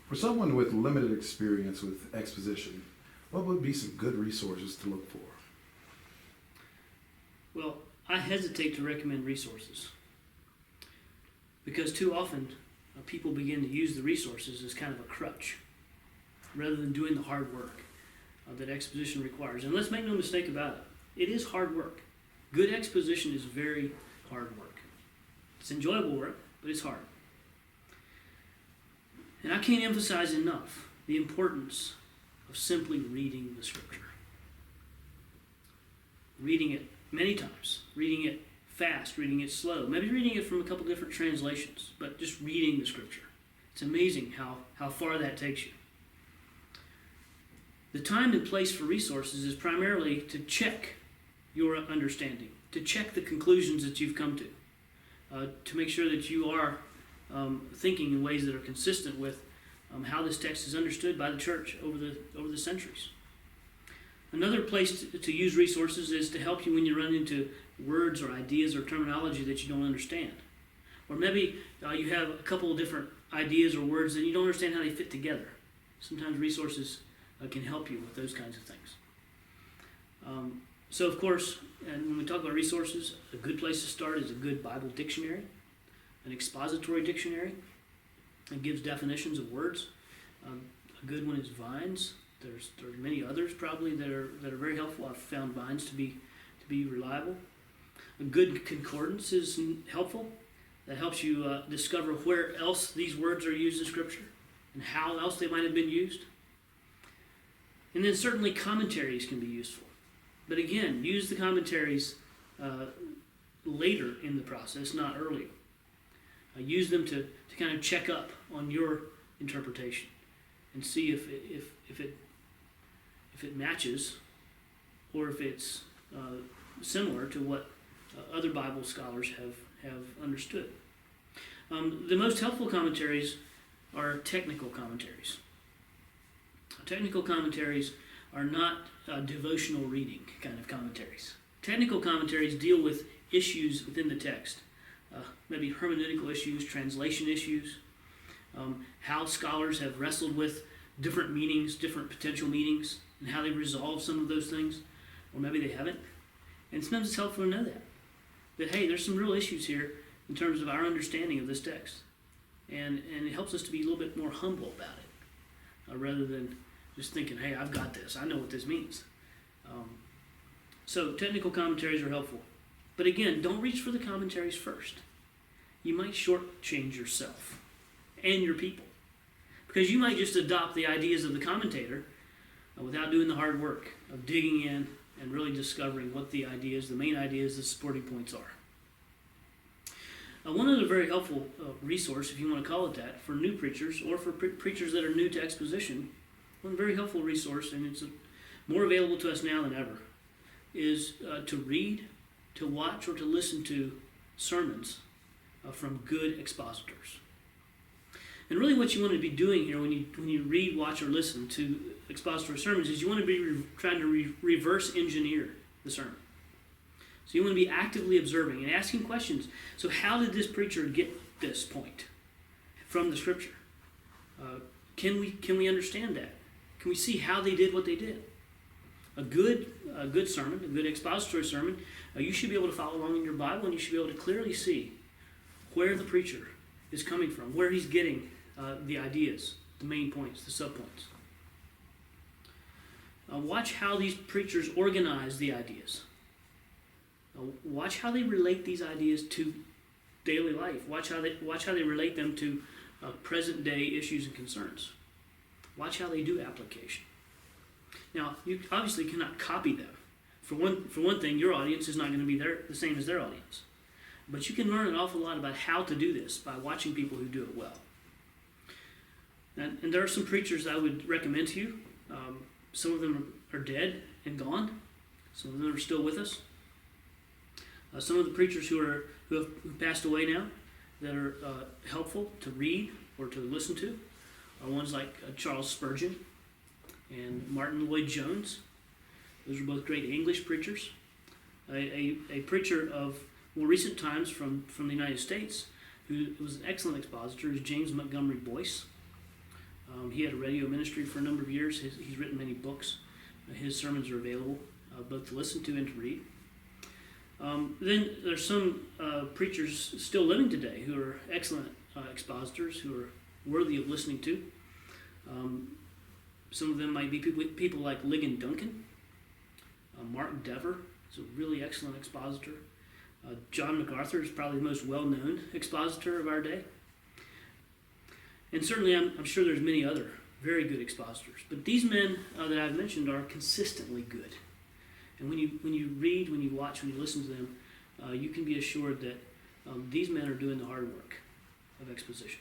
For someone with limited experience with exposition, what would be some good resources to look for? Well, I hesitate to recommend resources because too often people begin to use the resources as kind of a crutch rather than doing the hard work that exposition requires. And let's make no mistake about it. It is hard work. Good exposition is very hard work. It's enjoyable work, but it's hard. And I can't emphasize enough the importance of simply reading the Scripture. Reading it many times, reading it fast, reading it slow, maybe reading it from a couple different translations, but just reading the Scripture. It's amazing how far that takes you. The time and place for resources is primarily to check your understanding, to check the conclusions that you've come to make sure that you are thinking in ways that are consistent with how this text is understood by the church over the centuries. Another place to use resources is to help you when you run into words or ideas or terminology that you don't understand. Or maybe you have a couple of different ideas or words that you don't understand how they fit together. Sometimes resources can help you with those kinds of things. So of course, and when we talk about resources, a good place to start is a good Bible dictionary, an expository dictionary. It gives definitions of words. A good one is Vines. There's many others probably that are very helpful. I've found Vines to be reliable. A good concordance is helpful. That helps you discover where else these words are used in Scripture and how else they might have been used. And then certainly commentaries can be useful. But again, use the commentaries later in the process, not earlier. Use them to kind of check up on your interpretation and see if it matches or if it's similar to what other Bible scholars have understood. The most helpful commentaries are technical commentaries. Technical commentaries are not devotional reading kind of commentaries. Technical commentaries deal with issues within the text, maybe hermeneutical issues, translation issues, how scholars have wrestled with different meanings, different potential meanings, and how they resolve some of those things, or maybe they haven't. And sometimes it's helpful to know that hey, there's some real issues here in terms of our understanding of this text. And it helps us to be a little bit more humble about it, rather than just thinking, hey, I've got this, I know what this means. So technical commentaries are helpful. But again, don't reach for the commentaries first. You might shortchange yourself and your people, because you might just adopt the ideas of the commentator without doing the hard work of digging in and really discovering what the ideas, the main ideas, the supporting points are. One other very helpful resource, if you want to call it that, for new preachers or for preachers that are new to exposition, one very helpful resource, and it's more available to us now than ever, is to read, to watch, or to listen to sermons from good expositors. And really what you want to be doing here when you read, watch, or listen to expository sermons is you want to be trying to reverse engineer the sermon. So you want to be actively observing and asking questions. So how did this preacher get this point from the Scripture? Can we understand that? Can we see how they did what they did? A good sermon, a good expository sermon, you should be able to follow along in your Bible, and you should be able to clearly see where the preacher is coming from, where he's getting the ideas, the main points, the subpoints. Watch how these preachers organize the ideas. Watch how they relate these ideas to daily life. Watch how they relate them to present day issues and concerns. Watch how they do application. Now, you obviously cannot copy them. For one thing, your audience is not going to be the same as their audience. But you can learn an awful lot about how to do this by watching people who do it well. And there are some preachers I would recommend to you. Some of them are dead and gone. Some of them are still with us. Some of the preachers who have passed away now that are helpful to read or to listen to are ones like Charles Spurgeon and Martin Lloyd-Jones. Those are both great English preachers. A preacher of more recent times from the United States who was an excellent expositor is James Montgomery Boyce. He had a radio ministry for a number of years. He's written many books. His sermons are available both to listen to and to read. Then there's some preachers still living today who are excellent expositors, who are worthy of listening to. Some of them might be people like Ligon Duncan. Mark Dever is a really excellent expositor. John MacArthur is probably the most well-known expositor of our day. And certainly I'm sure there's many other very good expositors. But these men that I've mentioned are consistently good. And when you read, when you watch, when you listen to them, you can be assured that these men are doing the hard work of exposition.